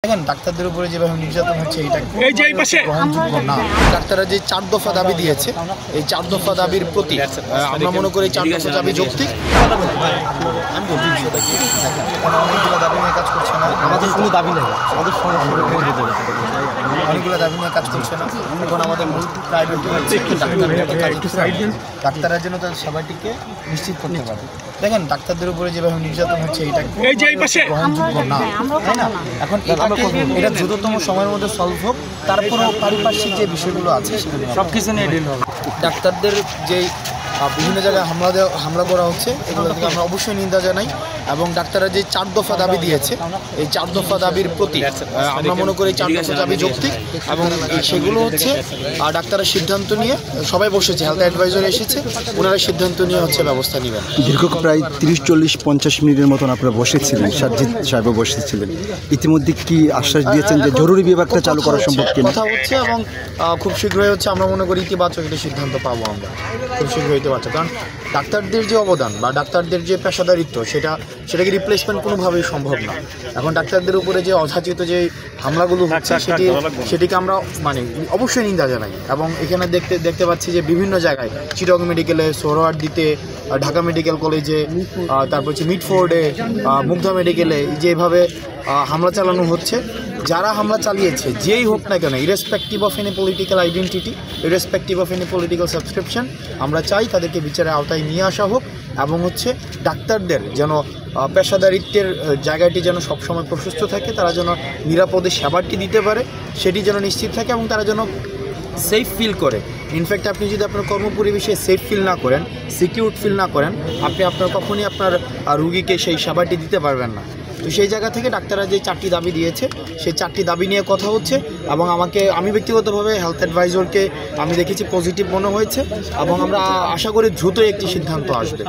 দেখেন ডাক্তারদের উপরে যেভাবে নির্যাতন হচ্ছে এটা গ্রহণযোগ্য না। ডাক্তাররা যে 4 দফা দাবি দিয়েছে, এই 4 দফা দাবির প্রতি আমরা মনে করি 4 দফা দাবি যৌক্তিক। আমি বলছি বিষয়টা কি, অনেকগুলো দাবি নিয়ে কাজ করছে না, আমাদের কোনো দাবি নেই, আমাদের অনেকগুলো দাবি নিয়ে কাজ করছে না। এখন আমাদের মূল প্রায়োরিটি হচ্ছে ডাক্তাররা যেন তাদের সেবাটিকে নিশ্চিত করতে পারে। দেখেন ডাক্তারদের উপরে যেভাবে নির্যাতন হচ্ছে এটা গ্রহণযোগ্য না, তাই না? এখন এটা দ্রুততম সময়ের মধ্যে সলভ হোক, তারপরেও পারিপার্শ্বিক যে বিষয়গুলো আছে সব কিছু নিয়ে ডিল হবে। ডাক্তারদের যেই বিভিন্ন জায়গায় হামলা করা হচ্ছে, এগুলো থেকে আমরা অবশ্যই নিন্দা জানাই। এবং ডাক্তাররা যে 4 দফা দাবি দিয়েছে, এই 4 দফা দাবির প্রতি আমরা মনে করি 4 দফা দাবি যৌক্তিক। এবং সেগুলো হচ্ছে ডাক্তাররা সিদ্ধান্ত নিয়ে, সবাই বসেছে, হেলথ অ্যাডভাইজার এসেছে, ওনারা সিদ্ধান্ত নিয়ে হচ্ছে ব্যবস্থা নেবেন। দীর্ঘ প্রায় 30-40-50 মিনিটের মতন আপনারা বসেছিলেন, সাজ্জিদ সাহেবও বসেছিলেন। ইতিমধ্যে কি আশ্বাস দিয়েছেন যে জরুরি বিভাগটা চালু করা সম্ভব কিনা? কথা হচ্ছে এবং খুব শীঘ্রই হচ্ছে, আমরা মনে করি ইতিবাচক একটা সিদ্ধান্ত পাবো আমরা খুব শীঘ্রই ইতিবাচক। কারণ ডাক্তারদের যে অবদান বা ডাক্তারদের যে পেশাদারিত্ব সেটাকে রিপ্লেসমেন্ট কোনোভাবেই সম্ভব না। এখন ডাক্তারদের উপরে যে অযাচিত যে হামলাগুলো হচ্ছে সেটিকে আমরা অবশ্যই নিন্দা জানাই। এবং এখানে দেখতে পাচ্ছি যে বিভিন্ন জায়গায় চিটগাং মেডিকেলে, সোহরাওয়ার্দীতে, ঢাকা মেডিকেল কলেজে, তারপর হচ্ছে মিডফোর্ডে, মুগ্ধা মেডিকেলে যেভাবে হামলা চালানো হচ্ছে। যারা হামলা চালিয়েছে যেই হোক না কেন, irrespective of any political identity, irrespective of any political subscription, আমরা চাই তাদেরকে বিচারের আওতায় নিয়ে আসা হোক। এবং হচ্ছে ডাক্তারদের যেন পেশাদারিত্বের জায়গাটি যেন সবসময় প্রশস্ত থাকে, তারা যেন নিরাপদে সেবাটি দিতে পারে, সেটি যেন নিশ্চিত থাকে এবং তারা যেন সেফ ফিল করে। ইনফ্যাক্ট আপনি যদি আপনার কর্মপরিবেশে সেফ ফিল না করেন, সিকিউর ফিল না করেন, আপনি কখনই আপনার রুগীকে সেই সেবাটি দিতে পারবেন না। তো সেই জায়গা থেকে ডাক্তাররা যে 4টি দাবি দিয়েছে, সেই 4টি দাবি নিয়ে কথা হচ্ছে। এবং আমি ব্যক্তিগতভাবে হেলথ অ্যাডভাইজারকে আমি দেখেছি পজিটিভ মনে হয়েছে, এবং আমরা আশা করি দ্রুতই একটি সিদ্ধান্ত আসবে।